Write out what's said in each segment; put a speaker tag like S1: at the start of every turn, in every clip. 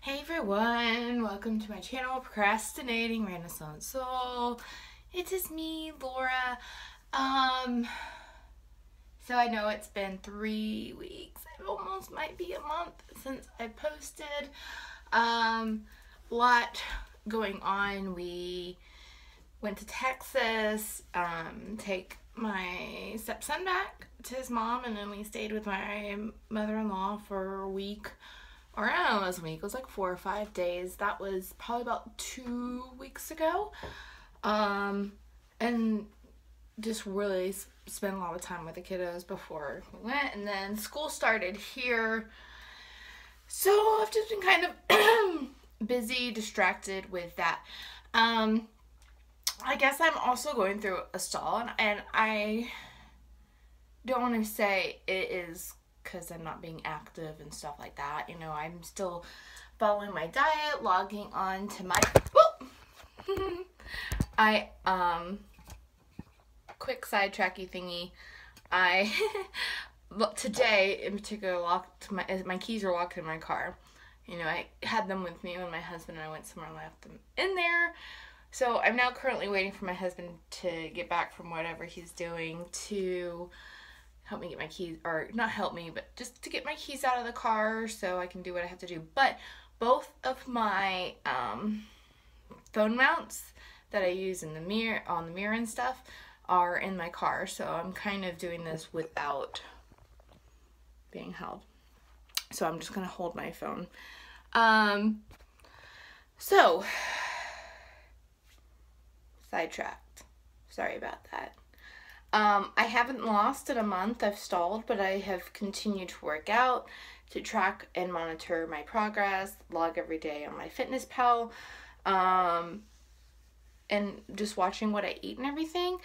S1: Hey everyone, welcome to my channel, Procrastinating Renaissance Soul. It is me, Laura. Um, so I know it's been 3 weeks. It almost might be a month since I posted. Lot going on. We went to Texas, take my stepson back to his mom, and then we stayed with my mother-in-law for a week. Or I don't know, it was a week. It was like 4 or 5 days. That was probably about 2 weeks ago. And just really spent a lot of time with the kiddos before we went. And then school started here. So I've just been kind of busy, distracted with that. I guess I'm also going through a stall, and I don't want to say it is because I'm not being active and stuff like that. You know, I'm still following my diet, logging on to my quick sidetracky thingy. Today in particular, my keys are locked in my car. You know, I had them with me when my husband and I went somewhere and left them in there. So I'm now currently waiting for my husband to get back from whatever he's doing to help me get my keys, or not help me, but just to get my keys out of the car so I can do what I have to do. But both of my phone mounts that I use in the mirror, on the mirror and stuff, are in my car. So I'm kind of doing this without being held. So I'm just gonna hold my phone. So sidetracked. Sorry about that. I haven't lost in a month. I've stalled, but I have continued to work out, to track and monitor my progress, log every day on MyFitnessPal, and just watching what I eat and everything.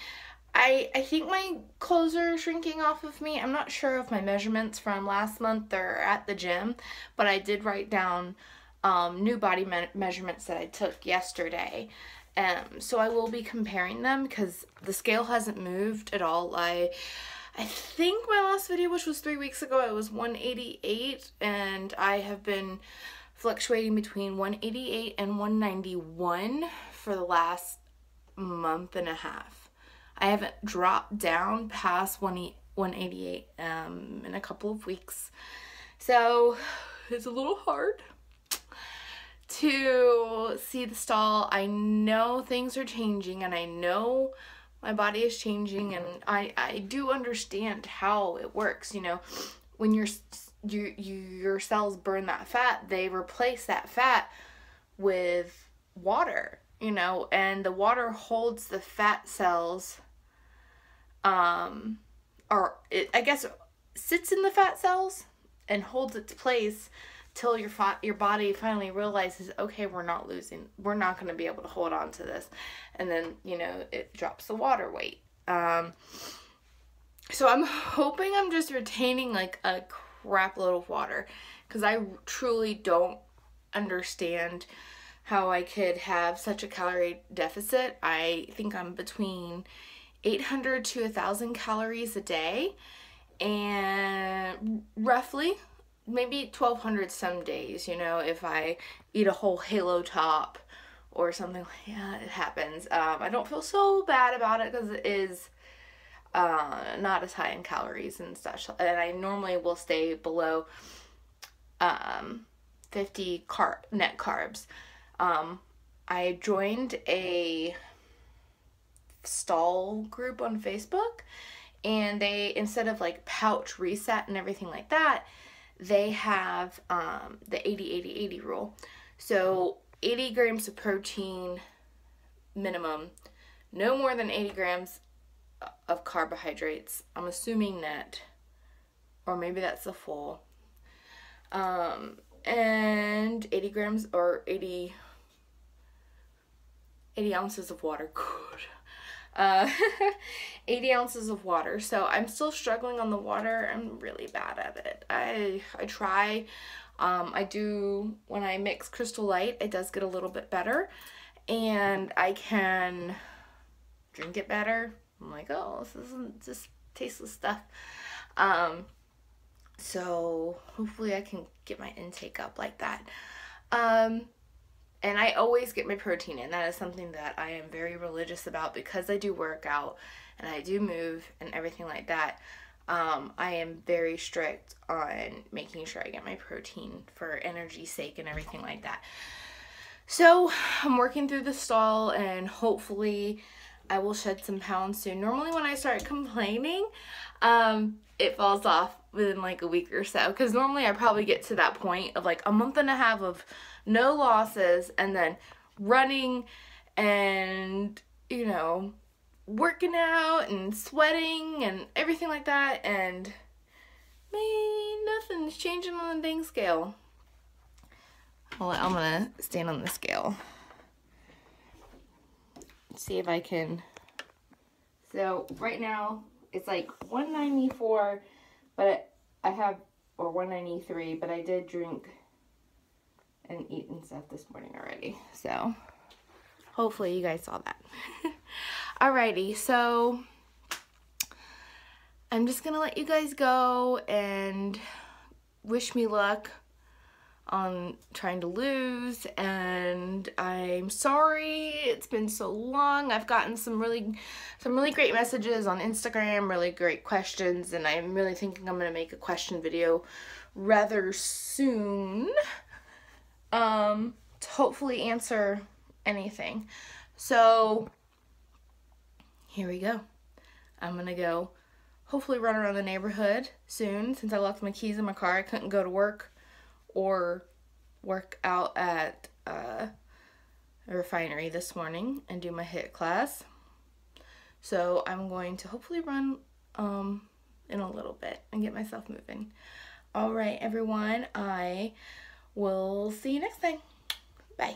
S1: I think my clothes are shrinking off of me. I'm not sure if my measurements from last month are at the gym, but I did write down new body measurements that I took yesterday. So I will be comparing them because the scale hasn't moved at all. I think my last video, which was 3 weeks ago, it was 188, and I have been fluctuating between 188 and 191 for the last month and a half. I haven't dropped down past 188 in a couple of weeks. So it's a little hard to see the stall. I know things are changing, and I know my body is changing, and I do understand how it works. You know, when your cells burn that fat, they replace that fat with water, you know, and the water holds the fat cells, or I guess sits in the fat cells and holds its place till your body finally realizes, okay, we're not going to be able to hold on to this, and then, you know, it drops the water weight. So I'm hoping I'm just retaining like a crap load of water, because I truly don't understand how I could have such a calorie deficit. I think I'm between 800 to 1,000 calories a day, and roughly maybe 1,200 some days, you know, if I eat a whole Halo Top or something like that. It happens. I don't feel so bad about it because it is not as high in calories and such, and I normally will stay below 50 net carbs. I joined a stall group on Facebook, and they, instead of like pouch reset and everything like that, they have the 80-80-80 rule. So 80 grams of protein minimum, no more than 80 grams of carbohydrates. I'm assuming net, or maybe that's the full. And 80 grams or 80 ounces of water. Good. 80 ounces of water. So I'm still struggling on the water. I'm really bad at it. I try. I do, when I mix Crystal Light, it does get a little bit better, and I can drink it better. I'm like, oh, this isn't just tasteless stuff. So hopefully I can get my intake up like that. And I always get my protein in. That is something that I am very religious about because I do work out and I do move and everything like that. I am very strict on making sure I get my protein for energy's sake and everything like that. So I'm working through the stall and hopefully I will shed some pounds soon. Normally when I start complaining, it falls off within like a week or so, because normally I probably get to that point of like a month and a half of no losses and then running and, you know, working out and sweating and everything like that, and man, nothing's changing on the dang scale. Well, I'm gonna stand on the scale. See if I can. So right now it's like 194, but I have, or 193, but I did drink and eat and stuff this morning already. So hopefully you guys saw that. Alrighty, so I'm just gonna let you guys go and wish me luck on trying to lose, and I'm sorry it's been so long. I've gotten some really great messages on Instagram, really great questions, and I'm really thinking I'm gonna make a question video rather soon to hopefully answer anything. So here we go. I'm gonna go hopefully run around the neighborhood soon. Since I left my keys in my car, I couldn't go to work or work out at a refinery this morning and do my HIIT class. So I'm going to hopefully run in a little bit and get myself moving. All right, everyone, I will see you next time. Bye.